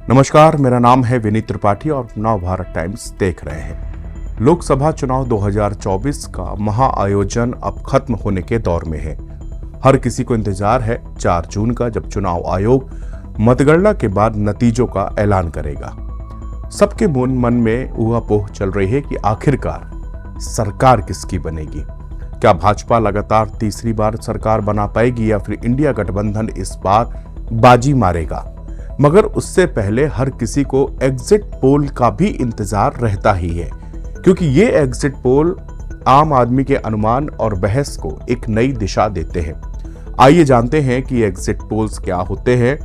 नमस्कार, मेरा नाम है विनीत त्रिपाठी और नव भारत टाइम्स देख रहे हैं। लोकसभा चुनाव 2024 का महाआयोजन अब खत्म होने के दौर में है। हर किसी को इंतजार है 4 जून का, जब चुनाव आयोग मतगणना के बाद नतीजों का ऐलान करेगा। सबके मन में ऊहापोह चल रही है कि आखिरकार सरकार किसकी बनेगी। क्या भाजपा लगातार तीसरी बार सरकार बना पाएगी या फिर इंडिया गठबंधन इस बार बाजी मारेगा। मगर उससे पहले हर किसी को एग्जिट पोल का भी इंतजार रहता ही है, क्योंकि ये एग्जिट पोल आम आदमी के अनुमान और बहस को एक नई दिशा देते हैं। आइए जानते हैं कि एग्जिट पोल्स क्या होते हैं,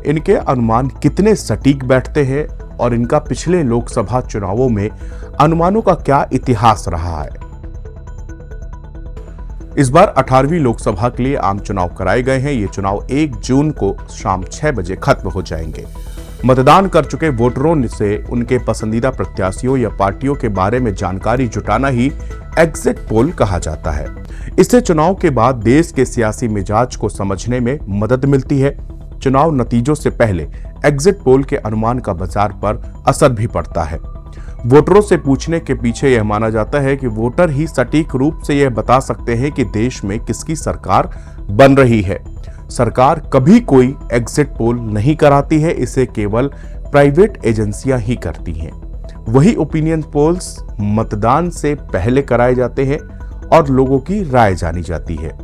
इनके अनुमान कितने सटीक बैठते हैं और इनका पिछले लोकसभा चुनावों में अनुमानों का क्या इतिहास रहा है। इस बार 18वीं लोकसभा के लिए आम चुनाव कराए गए हैं। ये चुनाव 1 जून को शाम 6 बजे खत्म हो जाएंगे। मतदान कर चुके वोटरों से उनके पसंदीदा प्रत्याशियों या पार्टियों के बारे में जानकारी जुटाना ही एग्जिट पोल कहा जाता है। इससे चुनाव के बाद देश के सियासी मिजाज को समझने में मदद मिलती है। चुनाव नतीजों से पहले एग्जिट पोल के अनुमान का बाजार पर असर भी पड़ता है। वोटरों से पूछने के पीछे यह माना जाता है कि वोटर ही सटीक रूप से यह बता सकते हैं कि देश में किसकी सरकार बन रही है। सरकार कभी कोई एग्जिट पोल नहीं कराती है, इसे केवल प्राइवेट एजेंसियां ही करती हैं। वही ओपिनियन पोल्स मतदान से पहले कराए जाते हैं और लोगों की राय जानी जाती है।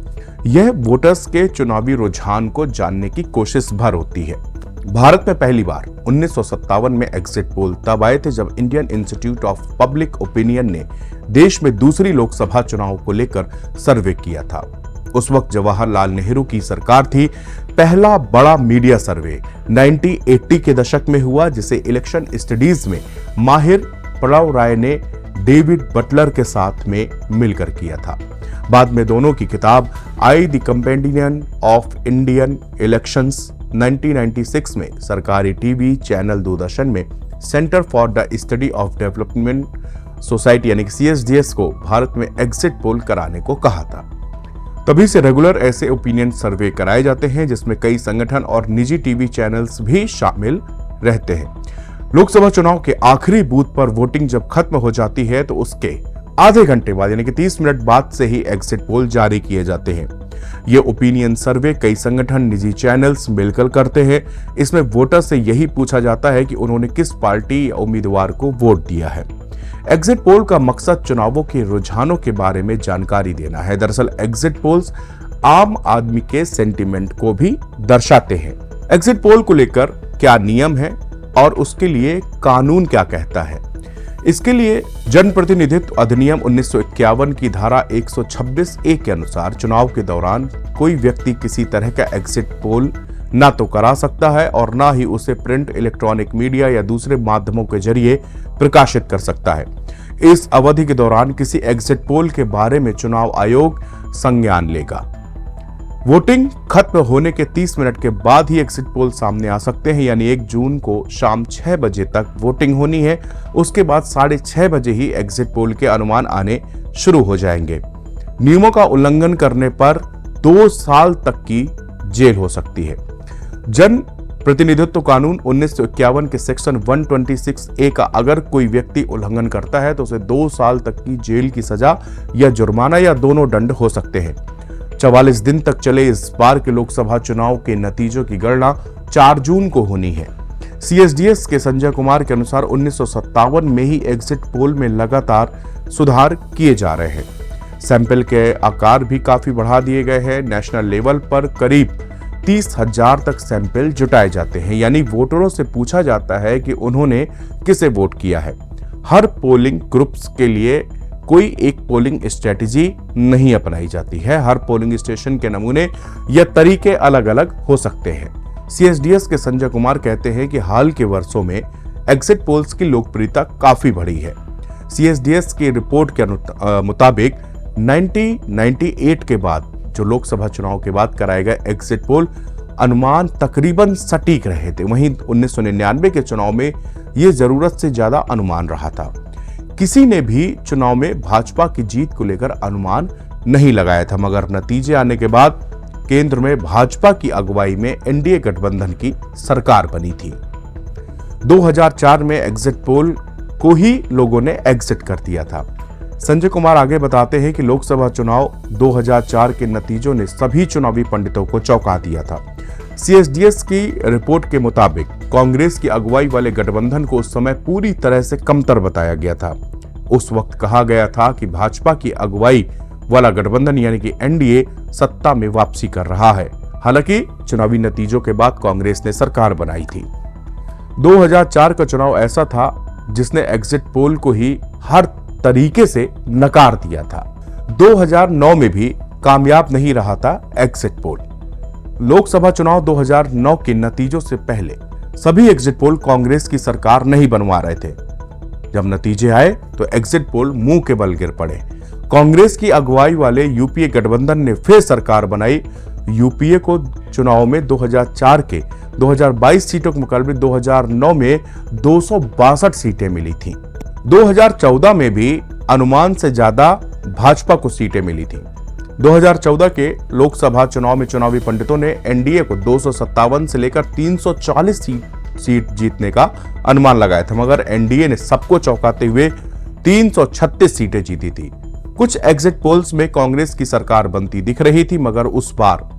यह वोटर्स के चुनावी रुझान को जानने की कोशिश भर होती है। भारत में पहली बार 1957 में एग्जिट पोल तब आए थे जब Indian institute of public opinion ने देश में दूसरी लोकसभा चुनाव को लेकर सर्वे किया था। उस वक्त जवाहरलाल नेहरू की सरकार थी। पहला बड़ा मीडिया सर्वे 1980 के दशक में हुआ, जिसे इलेक्शन स्टडीज में माहिर प्रणव राय ने डेविड बटलर के साथ में मिलकर किया था। बाद में दोनों की किताब I the कंपेंडियन of Indian elections 1996 में सरकारी टीवी चैनल दूरदर्शन में centre for the study of development society यानी CSDS को भारत में एग्जिट पोल कराने को कहा था। तभी से रेगुलर ऐसे ओपिनियन सर्वे कराए जाते हैं, जिसमें कई संगठन और निजी टीवी चैनल्स भी शामिल रहते हैं। लोकसभा चुनाव के आखिरी बूथ पर वोटिंग जब खत्म हो जाती है तो उसके आधे घंटे बाद यानी कि 30 मिनट बाद से ही एग्जिट पोल जारी किए जाते हैं। ये ओपिनियन सर्वे कई संगठन निजी चैनल्स मिलकर करते हैं। इसमें वोटर से यही पूछा जाता है कि उन्होंने किस पार्टी या उम्मीदवार को वोट दिया है। एग्जिट पोल का मकसद चुनावों के रुझानों के बारे में जानकारी देना है। दरअसल एग्जिट पोल्स आम आदमी के सेंटीमेंट को भी दर्शाते हैं। एग्जिट पोल को लेकर क्या नियम है और उसके लिए कानून क्या कहता है, इसके लिए जनप्रतिनिधित्व अधिनियम 1951 की धारा 126A के अनुसार चुनाव के दौरान कोई व्यक्ति किसी तरह का एग्जिट पोल ना तो करा सकता है और ना ही उसे प्रिंट, इलेक्ट्रॉनिक मीडिया या दूसरे माध्यमों के जरिए प्रकाशित कर सकता है। इस अवधि के दौरान किसी एग्जिट पोल के बारे में चुनाव आयोग संज्ञान लेगा। वोटिंग खत्म होने के 30 मिनट के बाद ही एग्जिट पोल सामने आ सकते हैं, यानी 1 जून को शाम 6 बजे तक वोटिंग होनी है। उसके बाद 6:30 बजे ही एग्जिट पोल के अनुमान आने शुरू हो जाएंगे। नियमों का उल्लंघन करने पर 2 साल तक की जेल हो सकती है। जन प्रतिनिधित्व कानून 1951 के सेक्शन 126A का अगर कोई व्यक्ति उल्लंघन करता है तो उसे 2 साल तक की जेल की सजा या जुर्माना या दोनों दंड हो सकते हैं। 44 दिन तक चले इस बार के लोकसभा चुनाव के नतीजों की गणना 4 जून को होनी है। CSDS के संजय कुमार के अनुसार 1957 में ही एग्जिट पोल में लगातार सुधार किए जा रहे हैं। सैंपल के आकार भी काफी बढ़ा दिए गए हैं। नेशनल लेवल पर करीब 30,000 तक सैंपल जुटाए जाते हैं, यानी वोटरों से पूछा जाता है कि उन्होंने किसे वोट किया है। हर पोलिंग ग्रुप्स के लिए कोई एक पोलिंग स्ट्रेटेजी नहीं अपनाई जाती है। हर पोलिंग स्टेशन के नमूने या तरीके अलग अलग हो सकते हैं। CSDS के संजय कुमार कहते हैं कि हाल के वर्षों में एग्जिट पोल्स की लोकप्रियता काफी बढ़ी है। CSDS की रिपोर्ट के मुताबिक 1998 के बाद जो लोकसभा चुनाव के बाद कराए गए एग्जिट पोल अनुमान तकरीबन सटीक रहे थे। वहीं 1999 के चुनाव में यह जरूरत से ज्यादा अनुमान रहा था। किसी ने भी चुनाव में भाजपा की जीत को लेकर अनुमान नहीं लगाया था, मगर नतीजे आने के बाद केंद्र में भाजपा की अगुवाई में NDA गठबंधन की सरकार बनी थी। 2004 में एग्जिट पोल को ही लोगों ने एग्जिट कर दिया था। संजय कुमार आगे बताते हैं कि लोकसभा चुनाव 2004 के नतीजों ने सभी चुनावी पंडितों को चौंका दिया था। CSDS की रिपोर्ट के मुताबिक कांग्रेस की अगुवाई वाले गठबंधन को उस समय पूरी तरह से कमतर बताया गया था। उस वक्त कहा गया था कि भाजपा की अगुवाई वाला गठबंधन यानी कि NDA सत्ता में वापसी कर रहा है। हालांकि चुनावी नतीजों के बाद कांग्रेस ने सरकार बनाई थी। 2004 का चुनाव ऐसा था जिसने एग्जिट पोल को ही हर तरीके से नकार दिया था। 2009 में भी कामयाब नहीं रहा था एग्जिट पोल। लोकसभा चुनाव 2009 के नतीजों से पहले सभी एग्जिट पोल कांग्रेस की सरकार नहीं बनवा रहे थे। जब नतीजे आए तो एग्जिट पोल मुंह के बल गिर पड़े। कांग्रेस की अगुवाई वाले यूपीए गठबंधन ने फिर सरकार बनाई। यूपीए को चुनाव में 2004 के 2022 सीटों के मुकाबले 2009 में 262 सीटें मिली थीं। 2014 में भी अनुमान से ज्यादा भाजपा को सीटें मिली थीं। 2014 के लोकसभा चुनाव में चुनावी पंडितों ने एनडीए को 257 से लेकर 340 सीट जीतने का अनुमान लगाया था, मगर एनडीए ने सबको चौंकाते हुए 336 सीटें जीती थी। कुछ एग्जिट पोल्स में कांग्रेस की सरकार बनती दिख रही थी, मगर उस बार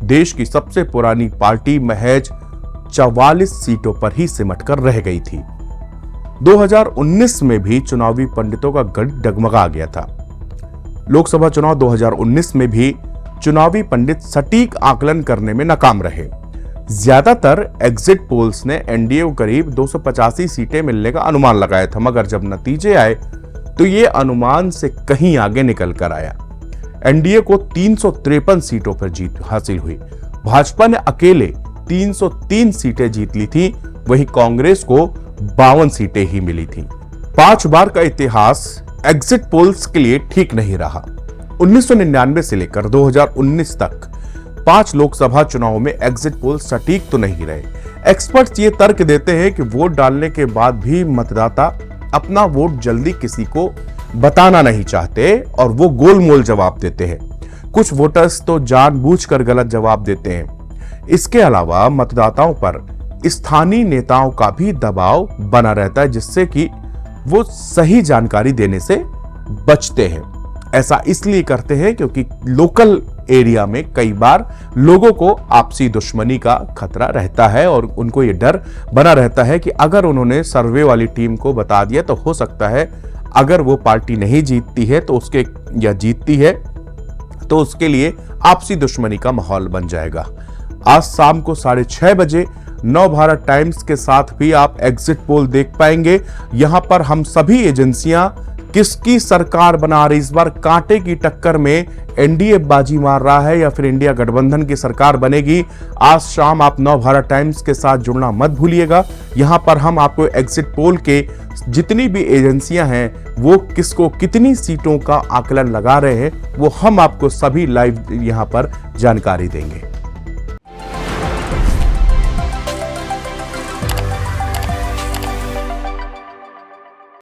देश की सबसे पुरानी पार्टी महज 44 सीटों पर ही सिमटकर रह गई थी। 2019 में भी चुनावी पंडितों का गढ़ डगमगा गया था। लोकसभा चुनाव 2019 में भी चुनावी पंडित सटीक आकलन करने में नाकाम रहे। ज्यादातर एग्जिट पोल्स ने एनडीए को करीब 285 सीटें मिलने का अनुमान लगाया था, मगर जब नतीजे आए तो ये अनुमान से कहीं आगे निकल कर आया। एनडीए को 353 सीटों पर जीत हासिल हुई। भाजपा ने अकेले 303 सीटें जीत ली थी, वहीं कांग्रेस को 52 सीटें ही मिली थी। 5 बार का इतिहास एग्जिट पोल्स के लिए ठीक नहीं रहा। 1999 से लेकर 2019 तक 5 लोकसभा चुनावों में एग्जिट पोल सटीक तो नहीं रहे। एक्सपर्ट्स ये तर्क देते हैं कि वोट डालने के बाद भी मतदाता अपना वोट जल्दी किसी को बताना नहीं चाहते और वो गोलमोल जवाब देते हैं। कुछ वोटर्स तो जानबूझकर गलत जवाब देते हैं। इसके अलावा मतदाताओं पर स्थानीय नेताओं का भी दबाव बना रहता है, जिससे कि वो सही जानकारी देने से बचते हैं। ऐसा इसलिए करते हैं क्योंकि लोकल एरिया में कई बार लोगों को आपसी दुश्मनी का खतरा रहता है और उनको ये डर बना रहता है कि अगर उन्होंने सर्वे वाली टीम को बता दिया तो हो सकता है अगर वो पार्टी नहीं जीतती है तो उसके या जीतती है तो उसके लिए आपसी दुश्मनी का माहौल बन जाएगा। आज शाम को 6:30 बजे नवभारत टाइम्स के साथ भी आप एग्जिट पोल देख पाएंगे। यहां पर हम सभी एजेंसियां किसकी सरकार बना रही, इस बार कांटे की टक्कर में एनडीए बाजी मार रहा है या फिर इंडिया गठबंधन की सरकार बनेगी। आज शाम आप नवभारत टाइम्स के साथ जुड़ना मत भूलिएगा। यहां पर हम आपको एग्जिट पोल के जितनी भी एजेंसियां हैं वो किसको कितनी सीटों का आकलन लगा रहे हैं वो हम आपको सभी लाइव यहां पर जानकारी देंगे।